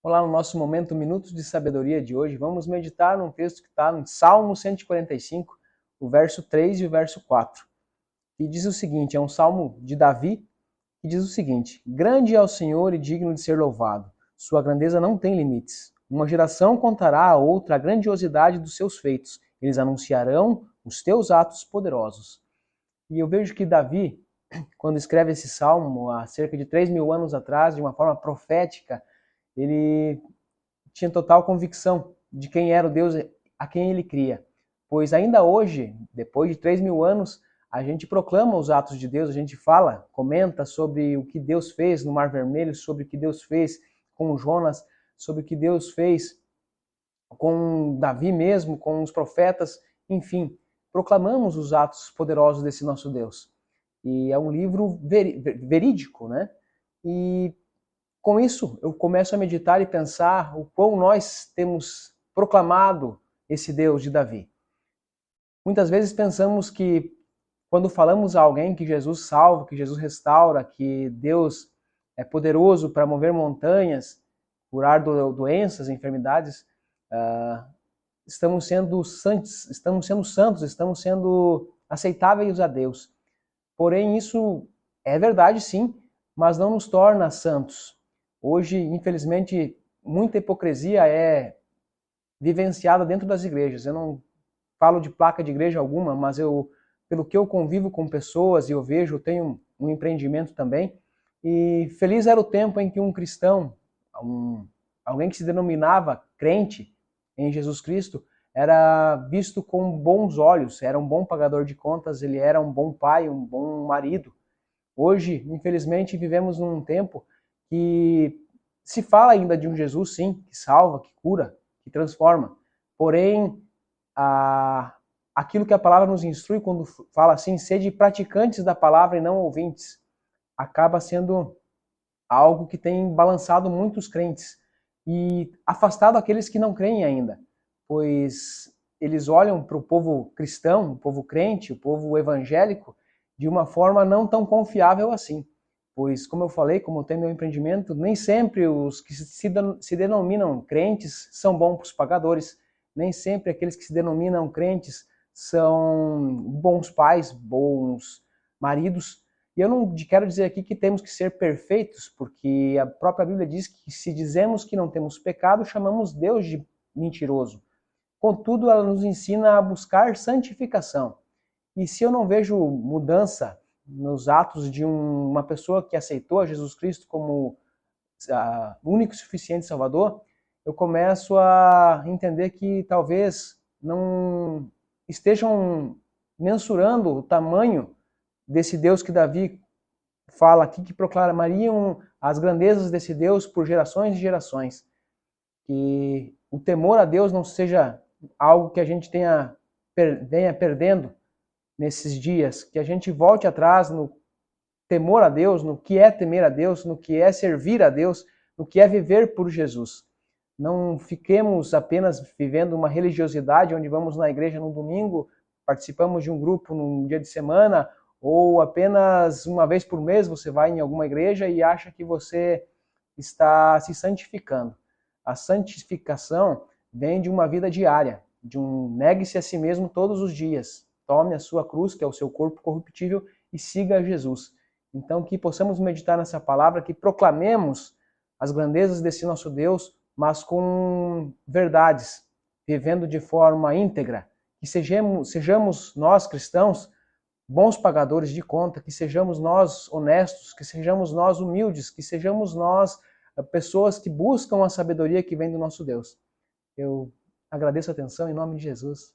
Olá, no nosso momento Minutos de Sabedoria de hoje, vamos meditar num texto que está no Salmo 145, o verso 3 e o verso 4. E diz o seguinte, é um salmo de Davi, que diz o seguinte: Grande é o Senhor e digno de ser louvado, sua grandeza não tem limites. Uma geração contará a outra a grandiosidade dos seus feitos, eles anunciarão os teus atos poderosos. E eu vejo que Davi, quando escreve esse salmo, há cerca de 3.000 anos atrás, de uma forma profética, ele tinha total convicção de quem era o Deus a quem ele cria. Pois ainda hoje, depois de 3.000 anos, a gente proclama os atos de Deus, a gente fala, comenta sobre o que Deus fez no Mar Vermelho, sobre o que Deus fez com Jonas, sobre o que Deus fez com Davi mesmo, com os profetas, enfim, proclamamos os atos poderosos desse nosso Deus. E é um livro verídico, né? E com isso, eu começo a meditar e pensar o quão nós temos proclamado esse Deus de Davi. Muitas vezes pensamos que quando falamos a alguém que Jesus salva, que Jesus restaura, que Deus é poderoso para mover montanhas, curar doenças, enfermidades, estamos sendo santos, estamos sendo aceitáveis a Deus. Porém, isso é verdade sim, mas não nos torna santos. Hoje, infelizmente, muita hipocrisia é vivenciada dentro das igrejas. Eu não falo de placa de igreja alguma, mas pelo que eu convivo com pessoas e eu vejo, eu tenho um empreendimento também, e feliz era o tempo em que um cristão, alguém que se denominava crente em Jesus Cristo, era visto com bons olhos, era um bom pagador de contas, ele era um bom pai, um bom marido. Hoje, infelizmente, vivemos num tempo que se fala ainda de um Jesus, sim, que salva, que cura, que transforma. Porém, aquilo que a palavra nos instrui quando fala assim, sede praticantes da palavra e não ouvintes, acaba sendo algo que tem balançado muitos crentes e afastado aqueles que não creem ainda, pois eles olham para o povo cristão, o povo crente, o povo evangélico, de uma forma não tão confiável assim. Pois, como eu falei, como eu tenho meu empreendimento, nem sempre os que se denominam crentes são bons pagadores, nem sempre aqueles que se denominam crentes são bons pais, bons maridos. E eu não quero dizer aqui que temos que ser perfeitos, porque a própria Bíblia diz que se dizemos que não temos pecado, chamamos Deus de mentiroso. Contudo, ela nos ensina a buscar santificação. E se eu não vejo mudança nos atos de uma pessoa que aceitou a Jesus Cristo como único e suficiente Salvador, eu começo a entender que talvez não estejam mensurando o tamanho desse Deus que Davi fala aqui, que proclamariam as grandezas desse Deus por gerações e gerações. Que o temor a Deus não seja algo que a gente venha perdendo nesses dias, que a gente volte atrás no temor a Deus, no que é temer a Deus, no que é servir a Deus, no que é viver por Jesus. Não fiquemos apenas vivendo uma religiosidade onde vamos na igreja no domingo, participamos de um grupo num dia de semana, ou apenas uma vez por mês você vai em alguma igreja e acha que você está se santificando. A santificação vem de uma vida diária, de negue-se a si mesmo todos os dias. Tome a sua cruz, que é o seu corpo corruptível, e siga Jesus. Então, que possamos meditar nessa palavra, que proclamemos as grandezas desse nosso Deus, mas com verdades, vivendo de forma íntegra. Que sejamos nós, cristãos, bons pagadores de conta, que sejamos nós honestos, que sejamos nós humildes, que sejamos nós pessoas que buscam a sabedoria que vem do nosso Deus. Eu agradeço a atenção em nome de Jesus.